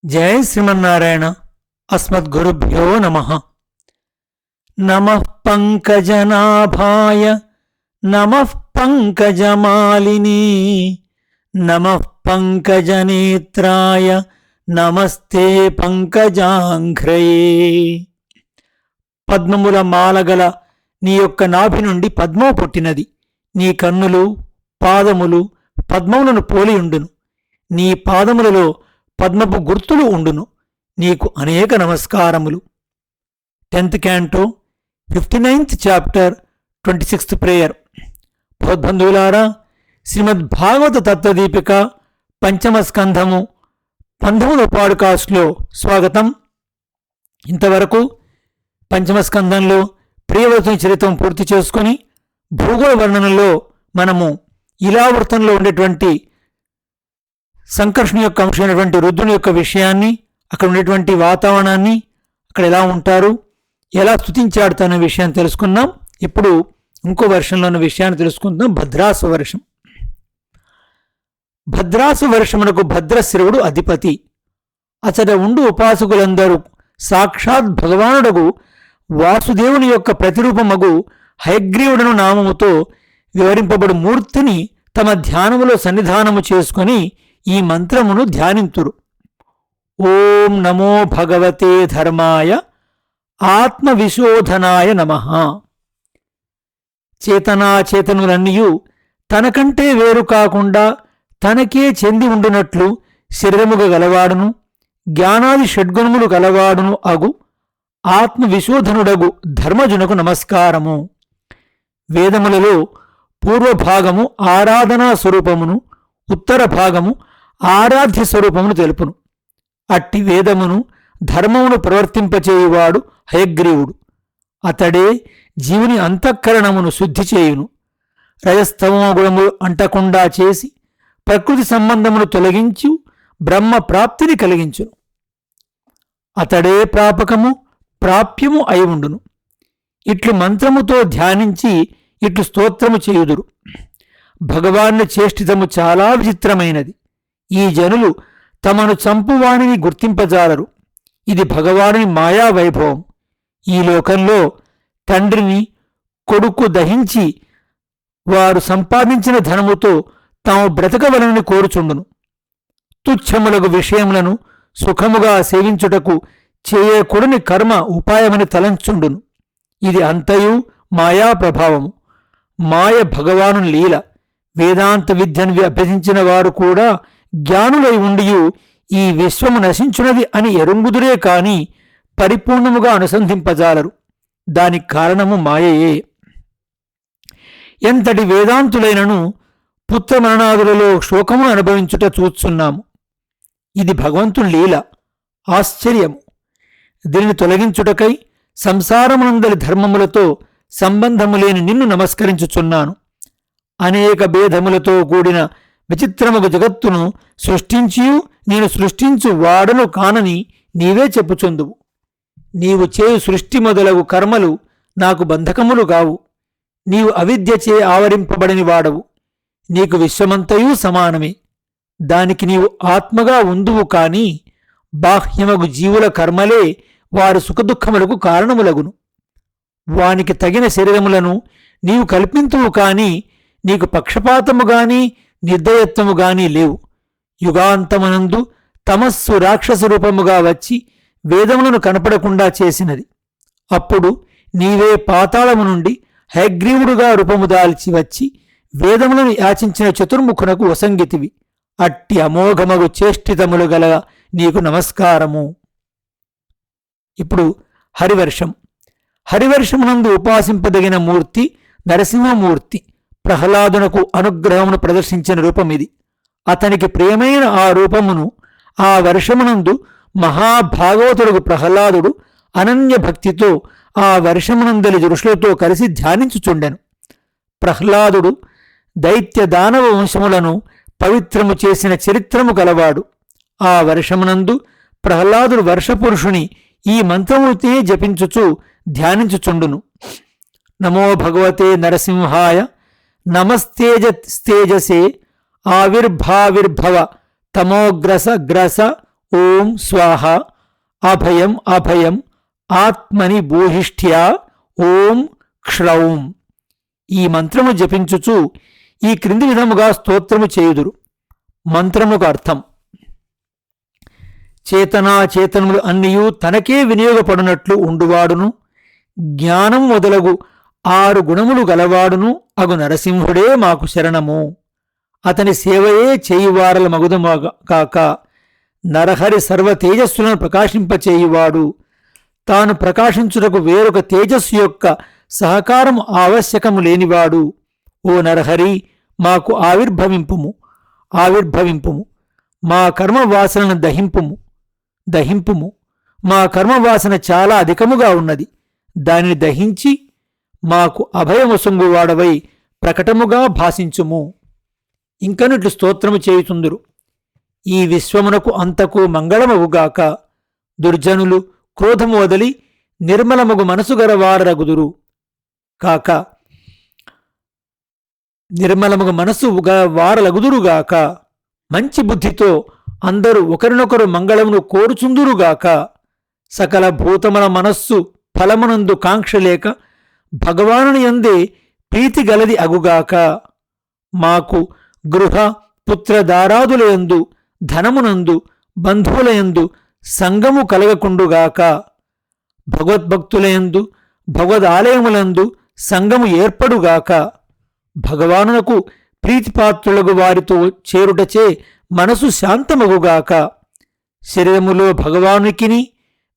జయ శ్రీమన్నారాయణ. అస్మద్గురుభ్యో నమః. నమః పంకజనాభాయ నమః పంకజమాలిని నమః పంకజనేత్రాయ నమస్తే పంకజాంఘ్రయే. పద్మముల మాలగల నీ యొక్క నాభి నుండి పద్మము పుట్టినది. నీ కన్నులు పాదములు పద్మములను పోలియుండును. నీ పాదములలో పద్మపు గుర్తులు ఉండును. నీకు అనేక నమస్కారములు. 10th Canto 59th Chapter 26th Prayer. భగవద్బంధువులారా, Srimad Bhagavata తత్వదీపిక పంచమ స్కంధము 19వ పాడ్కాస్ట్లో స్వాగతం. ఇంతవరకు పంచమ స్కంధంలో ప్రియవ్రతుని చరిత్రం పూర్తి చేసుకుని భూగోళ వర్ణనలో మనము ఇలావృతంలో ఉండేటువంటి సంకర్షణ యొక్క అంశమైనటువంటి రుద్రుని యొక్క విషయాన్ని, అక్కడ ఉండేటువంటి వాతావరణాన్ని, అక్కడ ఎలా ఉంటారు, ఎలా స్తుతించాడుతున్న విషయాన్ని తెలుసుకున్నాం. ఇప్పుడు ఇంకో వర్షంలో ఉన్న విషయాన్ని తెలుసుకుందాం. భద్రాసు వర్షం. భద్రాసు వర్షమునకు భద్రశిరువుడు అధిపతి. అచట ఉండు ఉపాసకులందరూ సాక్షాత్ భగవానుడగు వాసుదేవుని యొక్క ప్రతిరూపమగు హయగ్రీవుడను నామముతో వివరింపబడు మూర్తిని తమ ధ్యానములో సన్నిధానము చేసుకొని ఈ మంత్రమును ధ్యానింతురు. ఓం నమో భగవతే ధర్మాయ ఆత్మవిశోధనాయ నమః. చేతనాచేతనులన్నీయు తనకంటే వేరు కాకుండా తనకే చెంది ఉండునట్లు శరీరముగా గలవాడును జ్ఞానాది షడ్గుణములు గలవాడును అగు ఆత్మవిశోధనుడగు ధర్మజునకు నమస్కారము. వేదములలో పూర్వభాగము ఆరాధనా స్వరూపమును, ఉత్తర భాగము ఆరాధ్య స్వరూపమును తెలుపును. అట్టి వేదమును ధర్మమును ప్రవర్తింపచేయువాడు హయగ్రీవుడు. అతడే జీవుని అంతఃకరణమును శుద్ధి చేయును. రజస్తమో గుణములు అంటకుండా చేసి ప్రకృతి సంబంధమును తొలగించు బ్రహ్మ ప్రాప్తిని కలిగించును. అతడే ప్రాపకము ప్రాప్యము అయి ఉండును. ఇట్లు మంత్రముతో ధ్యానించి ఇట్లు స్తోత్రము చేయుదురు. భగవాను చేష్టితము చాలా విచిత్రమైనది. ఈ జనులు తమను చంపువానిని గుర్తింపజాలరు. ఇది భగవానుని మాయా వైభవం. ఈ లోకంలో తండ్రిని కొడుకు దహించి వారు సంపాదించిన ధనముతో తాము బ్రతకవలనని కోరుచుండును. తుచ్చములకు విషయములను సుఖముగా సేవించుటకు చేయకూడని కర్మ ఉపాయమని తలంచుండును. ఇది అంతయు మాయా ప్రభావము. మాయ భగవాను లీల. వేదాంత విద్యను అభ్యసించిన వారు కూడా జ్ఞానులై ఉండియు ఈ విశ్వము నశించున్నది అని ఎరుంగుదురే కాని పరిపూర్ణముగా అనుసంధింపజాలరు. దానికి కారణము మాయయే. ఎంతటి వేదాంతులైనను పుత్రమరణాదులలో శోకమును అనుభవించుట చూస్తున్నాము. ఇది భగవంతుని లీల, ఆశ్చర్యము. దీనిని తొలగించుటకై సంసారమునందలి ధర్మములతో సంబంధము లేని నిన్ను నమస్కరించుచున్నాను. అనేక భేదములతో కూడిన విచిత్రముగు జగత్తును సృష్టించియు నేను సృష్టించు వాడను కానని నీవే చెప్పుచుందువు. నీవు చేయు సృష్టి మొదలగు కర్మలు నాకు బంధకములు కావు. నీవు అవిద్యచే ఆవరింపబడిని వాడవు. నీకు విశ్వమంతయూ సమానమే. దానికి నీవు ఆత్మగా ఉందువు కాని బాహ్యమగు జీవుల కర్మలే వారి సుఖదుఖములకు కారణములగును. వానికి తగిన శరీరములను నీవు కల్పింతువు కాని నీకు పక్షపాతము గాని నిర్దయత్వము గాని లేవు. యుగాంతమనందు తమస్సు రాక్షస రూపముగా వచ్చి వేదములను కనపడకుండా చేసినది. అప్పుడు నీవే పాతాళము నుండి హయగ్రీవుడుగా రూపము దాల్చి వచ్చి వేదములను యాచించిన చతుర్ముఖునకు వసంగితివి. అట్టి అమోఘమగు చేష్టితములు గల నీకు నమస్కారము. ఇప్పుడు హరివర్షం. హరివర్షమునందు ఉపాసింపదగిన మూర్తి నరసింహమూర్తి. ప్రహ్లాదునకు అనుగ్రహమును ప్రదర్శించిన రూపమిది. అతనికి ప్రియమైన ఆ రూపమును ఆ వర్షమునందు మహాభాగవతుడుగు ప్రహ్లాదుడు అనన్య భక్తితో ఆ వర్షమునందలి ఋషులతో కలిసి ధ్యానించుచుండెను. ప్రహ్లాదుడు దైత్య దానవ వంశములను పవిత్రము చేసిన చరిత్రము గలవాడు. ఆ వర్షమునందు ప్రహ్లాదుడు వర్షపురుషుని ఈ మంత్రమునే జపించుచు ధ్యానించుచుండును. నమో భగవతే నరసింహాయ నమస్తేజస్తేజసే ఆవిర్భావిర్భవ తమోగ్రస గ్రస ఓం స్వాహ అభయం అభయం ఆత్మని భూహిష్ఠ్యా ఓం క్షౌం. ఈ మంత్రము జపించుచు ఈ క్రింది విధముగా స్తోత్రము చేయుదురు. మంత్రముకు అర్థం: చేతనాచేతనములు అన్నియు తనకే వినియోగపడినట్లు ఉండువాడును, జ్ఞానం మొదలగు 6 గుణములు గలవాడును అగు నరసింహుడే మాకు శరణము. అతని సేవయే చేయువారల మగుదమగ కాక నరహరి సర్వ తేజస్సులను ప్రకాశింపచేయువాడు. తాను ప్రకాశించుటకు వేరొక తేజస్సు యొక్క సహకారము ఆవశ్యకము లేనివాడు. ఓ నరహరి, మాకు ఆవిర్భవింపుము. మా కర్మవాసనను దహింపుము. మా కర్మవాసన చాలా అధికముగా ఉన్నది. దానిని దహించి మాకు అభయమొసంగువాడవై ప్రకటముగా భాషించుము. ఇంకనుట్లు స్తోత్రము చేయుచుందురు: ఈ విశ్వమునకు అంతకు మంగళమగుగాక. దుర్జనులు క్రోధము వదలి నిర్మలమగు మనసు గలవారగుదురు కాక. నిర్మలమగు మనసు వారలగుదురుగాక. మంచి బుద్ధితో అందరూ ఒకరినొకరు మంగళమును కోరుచుందురుగాక. సకల భూతముల మనస్సు ఫలమునందు కాంక్షలేక భగవానుని యందే ప్రీతి గలది అగుగాక. మాకు గృహ పుత్రదారాదులయందు ధనమునందు బంధువులయందు సంగము కలగకుండుగాక. భగవద్భక్తులయందు భగవదాలయములందు సంగము ఏర్పడుగాక. భగవానునకు ప్రీతిపాత్రులకు వారితో చేరుటచే మనసు శాంతమగుగాక. శరీరములో భగవానుకిని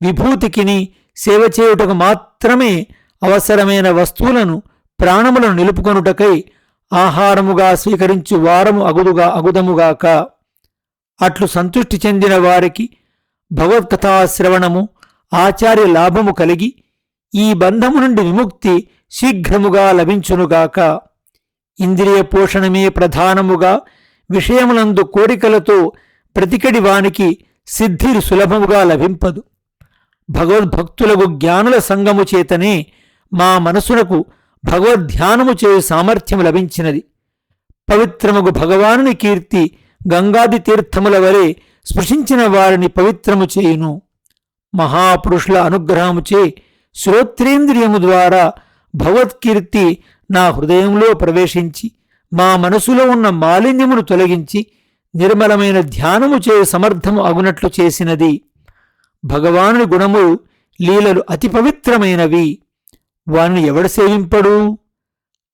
విభూతికిని సేవ చేయుటకు మాత్రమే అవసరమైన వస్తువులను ప్రాణములను నిలుపుకొనుటకై ఆహారముగా స్వీకరించు వారము అగుదముగాక. అట్లు సంతృష్టి చెందిన వారికి భగవత్కథాశ్రవణము ఆచార్య లాభము కలిగి ఈ బంధము నుండి విముక్తి శీఘ్రముగా లభించునుగాక. ఇంద్రియ పోషణమే ప్రధానముగా విషయములందు కోరికలతో బ్రతికడి వానికి సిద్ధి సులభముగా లభింపదు. భగవద్భక్తులకు జ్ఞానుల సంగము చేతనే మా మనసునకు భగవద్ధ్యానము చేయు సామర్థ్యము లభించినది. పవిత్రముగు భగవానుని కీర్తి గంగాది తీర్థముల వలె స్పృశించిన వారిని పవిత్రము చేయును. మహాపురుషుల అనుగ్రహముచే శ్రోత్రేంద్రియము ద్వారా భగవత్కీర్తి నా హృదయంలో ప్రవేశించి మా మనసులో ఉన్న మాలిన్యమును తొలగించి నిర్మలమైన ధ్యానము చేయు సమర్థము అగునట్లు చేసినది. భగవానుని గుణములు లీలలు అతి పవిత్రమైనవి. వానిని ఎవడు సేవింపడు?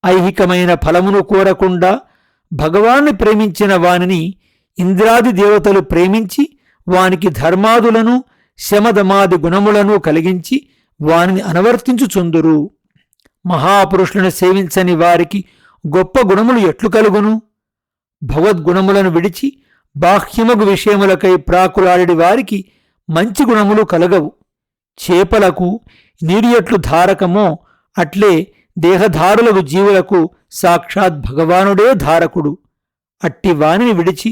ఐహికమైన ఫలమును కోరకుండా భగవాన్ని ప్రేమించిన వానిని ఇంద్రాది దేవతలు ప్రేమించి వానికి ధర్మాదులను శమదమాది గుణములను కలిగించి వానిని అనువర్తించుచుందురు. మహాపురుషులను సేవించని వారికి గొప్ప గుణములు ఎట్లు కలుగును? భగవద్గుణములను విడిచి బాహ్యమగు విషయములకై ప్రాకులాడి వారికి మంచి గుణములు కలగవు. చేపలకు నీరు ఎట్లు ధారకమో అట్లే దేహధారులకు జీవులకు సాక్షాత్ భగవానుడే ధారకుడు. అట్టి వానిని విడిచి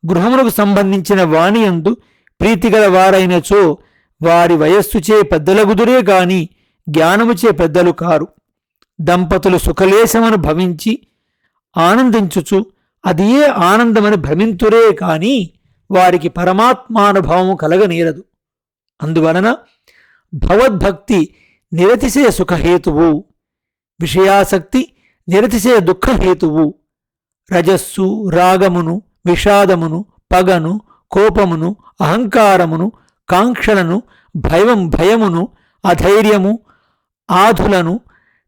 గృహములకు సంబంధించిన వానియందు ప్రీతిగల వారైనచో వారి వయస్సుచే పెద్దలగుదురే గాని జ్ఞానముచే పెద్దలు కారు. దంపతులు సుఖలేశమను భవించి ఆనందించుచు అది ఏ ఆనందమని భ్రమింతురే కాని వారికి పరమాత్మానుభవము కలగనేరదు. అందువలన భగవద్భక్తి నిరతిశయ సుఖహేతువు, విషయాసక్తి నిరతిశయ దుఃఖహేతువు. రజస్సు రాగమును, విషాదమును, పగను, కోపమును, అహంకారమును, కాంక్షలను, భయమును, అధైర్యము, ఆధులను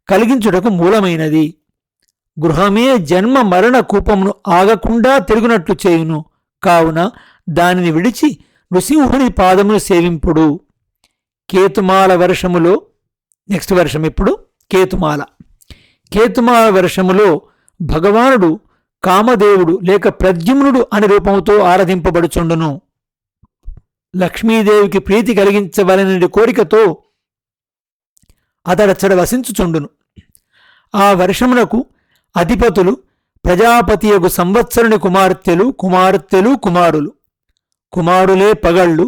కలిగించుటకు మూలమైనది. గృహమే జన్మ మరణ కూపమును ఆగకుండా తిరుగునట్లు చేయును. కావున దానిని విడిచి నృసింహుని పాదమును సేవింపుడు. కేతుమాల వర్షములో నెక్స్ట్ వర్షం ఇప్పుడు కేతుమాల వర్షములో భగవానుడు కామదేవుడు లేక ప్రద్యుమ్నుడు అనే రూపముతో ఆరాధింపబడుచుండును. లక్ష్మీదేవికి ప్రీతి కలిగించవలనని కోరికతో అతడచ్చడ వసించుచుండును. ఆ వర్షమునకు అధిపతులు ప్రజాపతియగు సంవత్సరుని కుమార్తెలు కుమారులు. కుమారులే పగళ్ళు,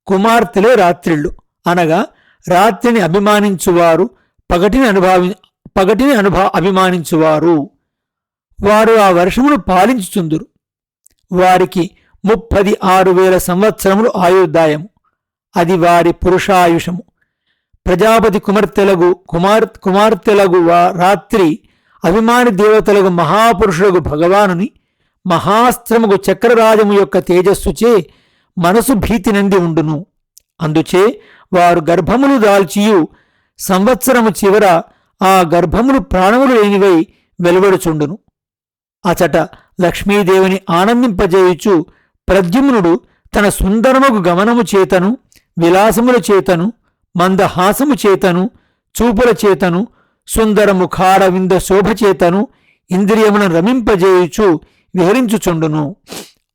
కుమార్తెలే రాత్రిళ్ళు. అనగా రాత్రిని అభిమానించువారు పగటిని అభిమానించువారు. వారు ఆ వర్షమును పాలించుచుందురు. వారికి 36,000 సంవత్సరములు ఆయుర్దాయము. అది వారి పురుషాయుషము. ప్రజాపతి కుమార్తెలగు రాత్రి అభిమాని దేవతలకు మహాపురుషులకు భగవానుని మహాస్త్రముకు చక్రరాజము యొక్క తేజస్సుచే మనసు భీతి నంది ఉండును. అందుచే వారు గర్భములు దాల్చియు సంవత్సరము చివర ఆ గర్భములు ప్రాణములు లేనివై వెలువడుచుండును. అచట లక్ష్మీదేవిని ఆనందింపజేయుచు ప్రద్యుమ్నుడు తన సుందరముకు గమనము చేతను, విలాసముల చేతను, మందహాసము చేతను, చూపుల చేతను, సుందర ముఖార వింద శోభ చేతను ఇంద్రియములను రమింపజేయుచు విహరించుచుండును.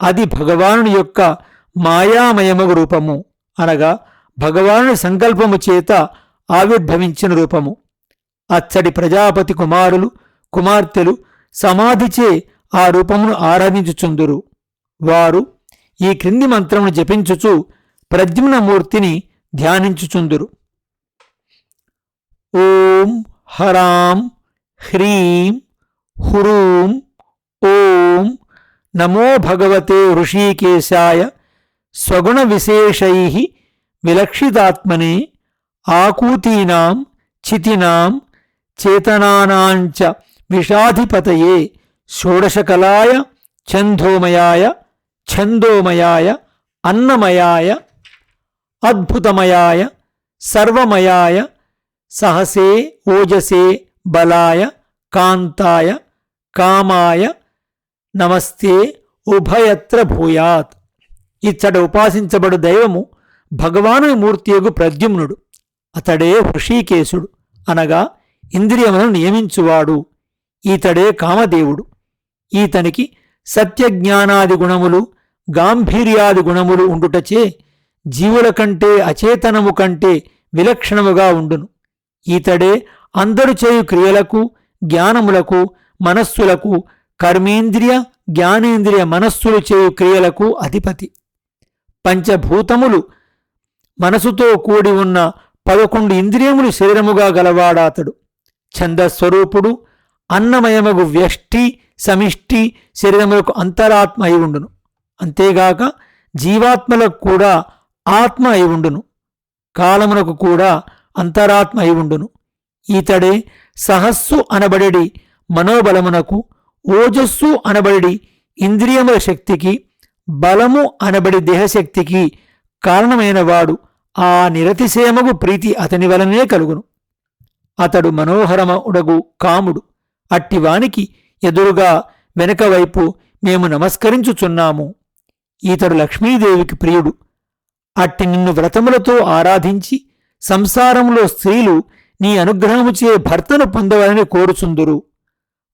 అది భగవానుని యొక్క మాయామయమగు రూపము, అనగా భగవానుని సంకల్పము చేత ఆవిర్భవించిన రూపము. అచ్చడి ప్రజాపతి కుమార్తెలు సమాధిచే ఆ రూపమును ఆరాధించుచుందురు. వారు ఈ క్రింది మంత్రమును జపించుచు ప్రద్యుమ్నమూర్తిని ధ్యానించుచుందురు. ఓం హరాం హ్రీం హురూం ఓం నమో భగవతే హృషీకేశాయ స్వగుణ విశేషైః విలక్షితాత్మనే ఆకూతీనాం చితినాం చేతనానాంచ విషాధిపతయే షోడశకలాయ ఛందోమయాయ అన్నమయాయ అద్భుతమయాయ సర్వమయాయ సహసే ఓజసే బలాయ కాంతాయ కామాయ నమస్తే ఉభయత్ర భూయాత్. ఇచ్చట ఉపాసించబడు దైవము భగవాను మూర్తియగు ప్రద్యుమ్నుడు. అతడే హృషీకేశుడు, అనగా ఇంద్రియములను నియమించువాడు. ఈతడే కామదేవుడు. ఈతనికి సత్యజ్ఞానాది గుణములు, గాంభీర్యాది గుణములు ఉండుటచే జీవుల కంటే అచేతనము కంటే విలక్షణముగా ఉండును. ఈతడే అందరు చేయు క్రియలకు, జ్ఞానములకు, మనస్సులకు, కర్మేంద్రియ జ్ఞానేంద్రియ మనస్సులు చేయు క్రియలకు అధిపతి. పంచభూతములు మనసుతో కూడి ఉన్న 11 ఇంద్రియములు శరీరముగా గలవాడాతడు. ఛందస్వరూపుడు, అన్నమయమగు వ్యష్టి సమిష్టి శరీరములకు అంతరాత్మ అయి ఉండును. అంతేగాక జీవాత్మలకు కూడా ఆత్మ అయి ఉండును. కాలమునకు కూడా అంతరాత్మ అయి ఉండును. ఈతడే సహస్సు అనబడెడి మనోబలమునకు, ఓజస్సు అనబడి ఇంద్రియముల శక్తికి, బలము అనబడి దేహశక్తికి కారణమైనవాడు. ఆ నిరతిశయమగు ప్రీతి అతని వలనే కలుగును. అతడు మనోహరముడగు కాముడు. అట్టివానికి ఎదురుగా వెనకవైపు మేము నమస్కరించుచున్నాము. ఈతడు లక్ష్మీదేవికి ప్రియుడు. అట్టి నిన్ను వ్రతములతో ఆరాధించి సంసారంలో స్త్రీలు నీ అనుగ్రహముచే భర్తను పొందవాలని కోరుచుందురు.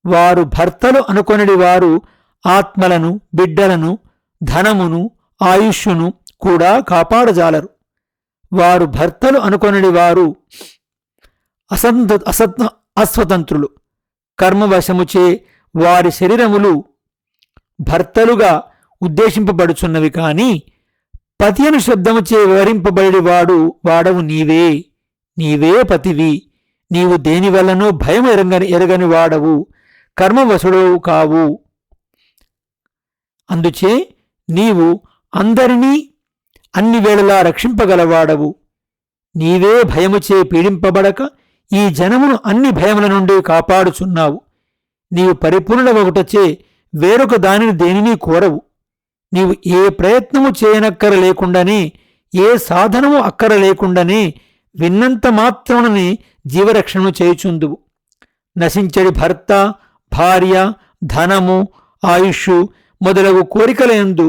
వారు భర్తలు అనుకొనడి వారు ఆత్మలను, బిడ్డలను, ధనమును, ఆయుష్యును కూడా కాపాడజాలరు. వారు భర్తలు అనుకొనడి వారు అస్వతంత్రులు. కర్మవశముచే వారి శరీరములు భర్తలుగా ఉద్దేశింపబడుచున్నవి కాని పతియను శబ్దముచే వివరింపబడి వాడవు నీవే పతివి. నీవు దేనివల్లనూ భయం ఎరగని వాడవు, కర్మవశుడవు కావు. అందుచే నీవు అందరినీ అన్ని వేళలా రక్షింపగలవాడవు. నీవే భయముచే పీడింపబడక ఈ జనమును అన్ని భయముల నుండి కాపాడుచున్నావు. నీవు పరిపూర్ణమగుటచే వేరొక దానిని దేనినీ కోరవు. నీవు ఏ ప్రయత్నము చేయనక్కర లేకుండానే, ఏ సాధనము అక్కర లేకుండానే విన్నంత మాత్రముననే జీవరక్షణను చేయుచుందువు. నశించడి భర్త, భార్య, ధనము, ఆయుష్ మొదలగు కోరికలయందు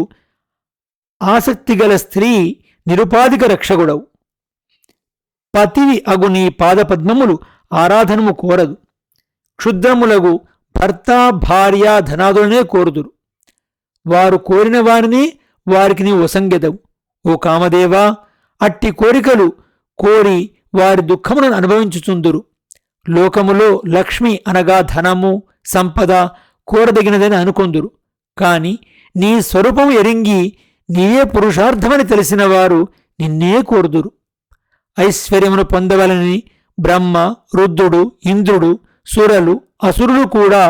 ఆసక్తిగల స్త్రీ నిరుపాధిక రక్షకుడవు. పతివి అగు నీ పాదపద్మములు ఆరాధనము కోరదు. క్షుద్రములగు భర్త, భార్య, ధనాదులనే కోరుదురు. వారు కోరిన వారిని వారికి నీవు వసంగెదవు. ఓ కామదేవా, అట్టి కోరికలు కోరి వారి దుఃఖములను అనుభవించుచుందురు. లోకములో లక్ష్మి అనగా ధనము, సంపద కోరదగినదని అనుకొందురు. కాని నీ స్వరూపము ఎరింగి నీయే పురుషార్థమని తెలిసిన వారు నిన్నే కోరుదురు. ఐశ్వర్యమును పొందవలని బ్రహ్మ, రుద్రుడు, ఇంద్రుడు, సురలు, అసురులు కూడా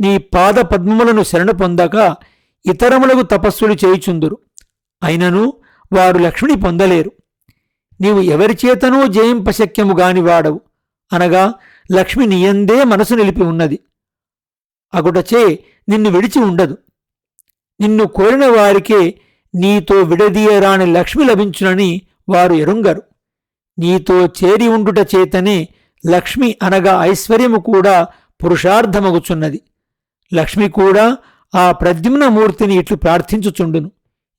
నీ పాద పద్మములను శరణు పొందక ఇతరములకు తపస్సులు చేయుచుందురు. అయినను వారు లక్ష్మిని పొందలేరు. నీవు ఎవరిచేతనూ జయింపశక్యము గానివాడవు, అనగా లక్ష్మి నీయందే మనసు నిలిపి ఉన్నది. అగుటచే నిన్ను విడిచి ఉండదు. నిన్ను కోరిన వారికే నీతో విడదీయరాని లక్ష్మి లభించునని వారు ఎరుంగరు. నీతో చేరి ఉండుట చేతనే లక్ష్మి అనగా ఐశ్వర్యము కూడా పురుషార్థమగుచున్నది. లక్ష్మి కూడా ఆ ప్రద్యుమ్నమూర్తిని ఇట్లు ప్రార్థించుచుండును.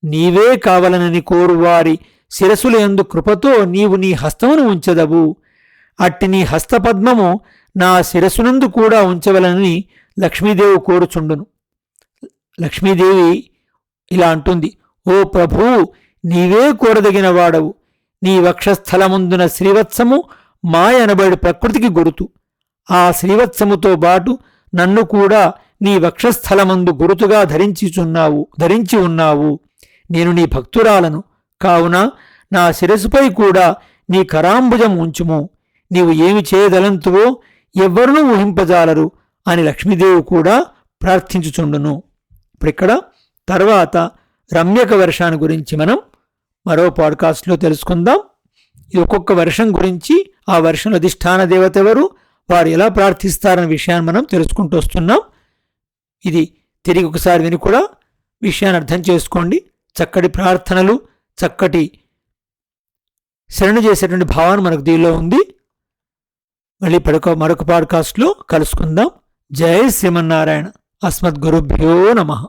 నీవే కావలనని కోరువారి శిరసులయందు కృపతో నీవు నీ హస్తమును ఉంచెదవు. అట్టి నీ హస్తపద్మము నా శిరసునందు కూడా ఉంచవలనని లక్ష్మీదేవి కోరుచుండును. లక్ష్మీదేవి ఇలా అంటుంది, ఓ ప్రభూ, నీవే కోరదగిన వాడవు. నీ వక్షస్థలముందున శ్రీవత్సము మాయనబడి ప్రకృతికి గురుతు. ఆ శ్రీవత్సముతో బాటు నన్ను కూడా నీ వక్షస్థలమందు గురుతుగా ధరించి ఉన్నావు. నేను నీ భక్తురాలను కావున నా శిరసుపై కూడా నీ కరాంబుజం ఉంచుము. నీవు ఏమి చేయదలంతువో ఎవ్వరూ ఊహింపజాలరు అని లక్ష్మీదేవి కూడా ప్రార్థించుచుండును. ఇప్పుడిక్కడ తర్వాత రమ్యక వర్షాన్ని గురించి మనం మరో పాడ్కాస్ట్లో తెలుసుకుందాం. ఇది ఒక్కొక్క వర్షం గురించి, ఆ వర్షంలో అధిష్టాన దేవత ఎవరు, వారు ఎలా ప్రార్థిస్తారనే విషయాన్ని మనం తెలుసుకుంటూ వస్తున్నాం. ఇది తిరిగి ఒకసారి విని కూడా విషయాన్ని అర్థం చేసుకోండి. చక్కటి ప్రార్థనలు, చక్కటి శరణు చేసేటువంటి భావన మనకు దీనిలో ఉంది. మళ్ళీ మరొక పాడ్కాస్ట్లో కలుసుకుందాం. జై శ్రీమన్నారాయణ. అస్మద్గురుభ్యో నమః.